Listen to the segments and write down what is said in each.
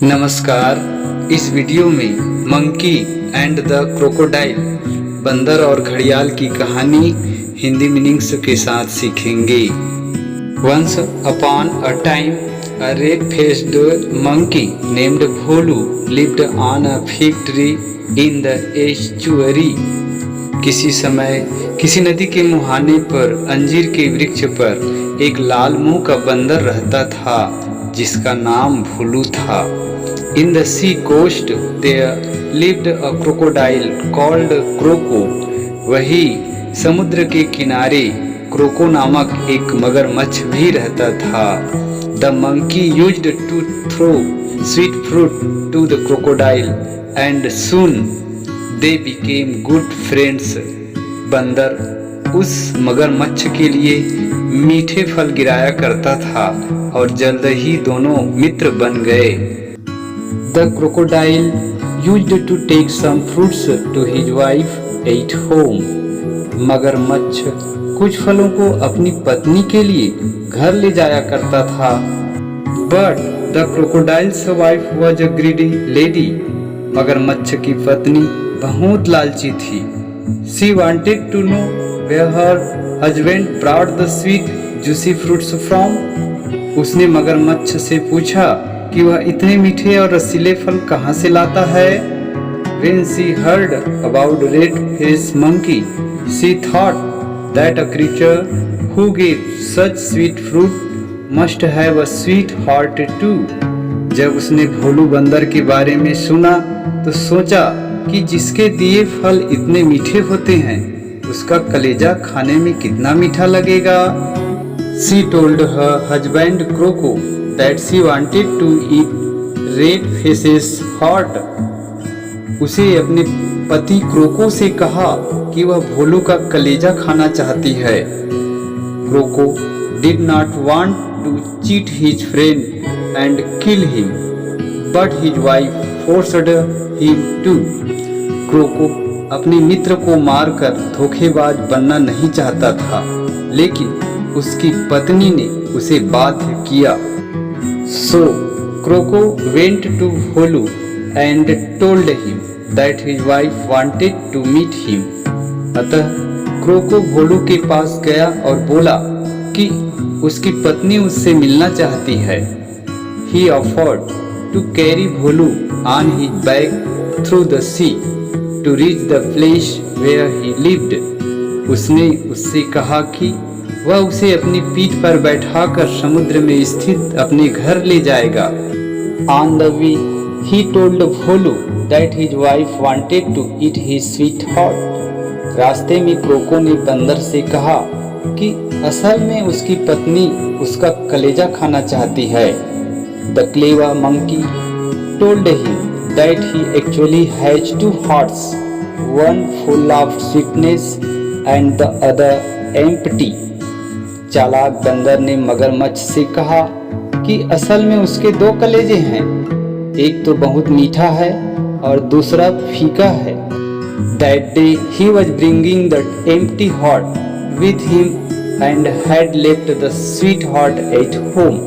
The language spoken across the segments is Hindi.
नमस्कार। इस वीडियो में मंकी एंड द क्रोकोडाइल बंदर और घड़ियाल की कहानी हिंदी मीनिंग्स के साथ सीखेंगे। Once upon a time a red faced monkey named Bholu lived on a fig tree in the estuary. किसी समय किसी नदी के मुहाने पर अंजीर के वृक्ष पर एक लाल मुंह का बंदर रहता था जिसका नाम भोलू था। In the sea coast there lived a crocodile called क्रोको। वही समुद्र के किनारे क्रोको नामक एक मगरमच्छ भी रहता था। The monkey used to throw sweet fruit to the crocodile and soon they became good friends। बंदर उस मगरमच्छ के लिए मीठे फल गिराया करता था और जल्द ही दोनों मित्र बन गए। The crocodile used to take some fruits to his wife at home। मगरमच्छ कुछ फलों को अपनी पत्नी के लिए घर ले जाया करता था। But the crocodile's wife was a greedy lady। मगरमच्छ की पत्नी बहुत लालची थी। She wanted to know where her husband brought the sweet juicy fruits from। उसने मगरमच्छ से पूछा कि वह इतने मीठे और रसीले फल कहाँ से लाता है। When she heard about red-faced monkey, she thought that a creature who gave such sweet fruit must have a sweet heart too। जब उसने भोलू बंदर के बारे में सुना तो सोचा कि जिसके दिए फल इतने मीठे होते हैं उसका कलेजा खाने में कितना मीठा लगेगा। She told her husband क्रोको that she wanted to eat red face's heart। उसे अपने पति क्रोको से कहा कि वह भोलू का कलेजा खाना चाहती है। क्रोको did not want to cheat his friend and kill him, but his wife forced him to। क्रोको अपने मित्र को मारकर धोखेबाज बनना नहीं चाहता था, लेकिन उसकी पत्नी ने उसे बाध्य किया। So Kroko went to Bholu and told him that his wife wanted to meet him। अतः क्रोको भोलू के पास गया और बोला कि उसकी पत्नी उससे मिलना चाहती है। He offered to carry Bholu on his back through the sea to reach the place where he lived। उसने उससे कहा कि वह उसे अपनी पीठ पर बैठाकर समुद्र में स्थित अपने घर ले जाएगा। On the way, he told Bholu that his wife wanted to eat his sweet heart। रास्ते में क्रोको ने बंदर से कहा कि असल में उसकी पत्नी उसका कलेजा खाना चाहती है। The clever monkey told him that he actually has two hearts, one full of sweetness and the other empty। चालाक बंदर ने मगरमच्छ से कहा कि असल में उसके दो कलेजे हैं, एक तो बहुत मीठा है और दूसरा फीका है। That day he was bringing the empty heart with him and had left the sweet heart at home।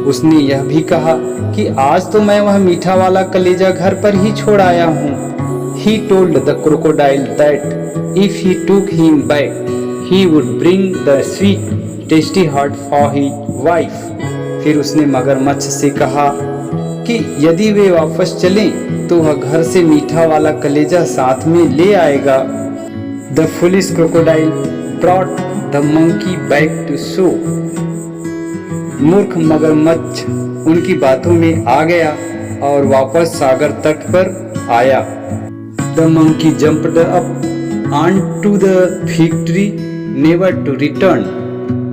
उसने यह भी कहा कि आज तो मैं वह मीठा वाला कलेजा घर पर ही छोड़ आया हूँ। He told the crocodile that if he took him back, he would bring the sweet tasty heart for his wife. फिर उसने मगरमच्छ से कहा कि यदि वे वापस चलें तो वह घर से मीठा वाला कलेजा साथ में ले आएगा। The foolish crocodile brought the monkey back to shore. मूर्ख मगरमच्छ उनकी बातों में आ गया और वापस सागर तट पर आया। The monkey jumped up on to the fig tree never to return.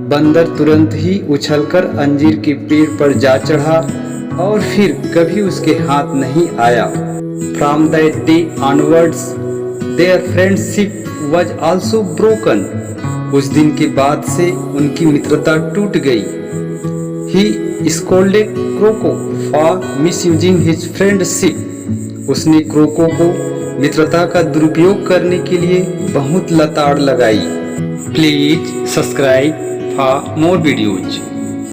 बंदर तुरंत ही उछलकर अंजीर के पेड़ पर जा चढ़ा और फिर कभी उसके हाथ नहीं आया। From that day onwards, their friendship was also broken। उस दिन के बाद से उनकी मित्रता टूट गई। He scolded Kroko for misusing his friendship। उसने क्रोको को मित्रता का दुरुपयोग करने के लिए बहुत लताड़ लगाई। Please subscribe for more videos।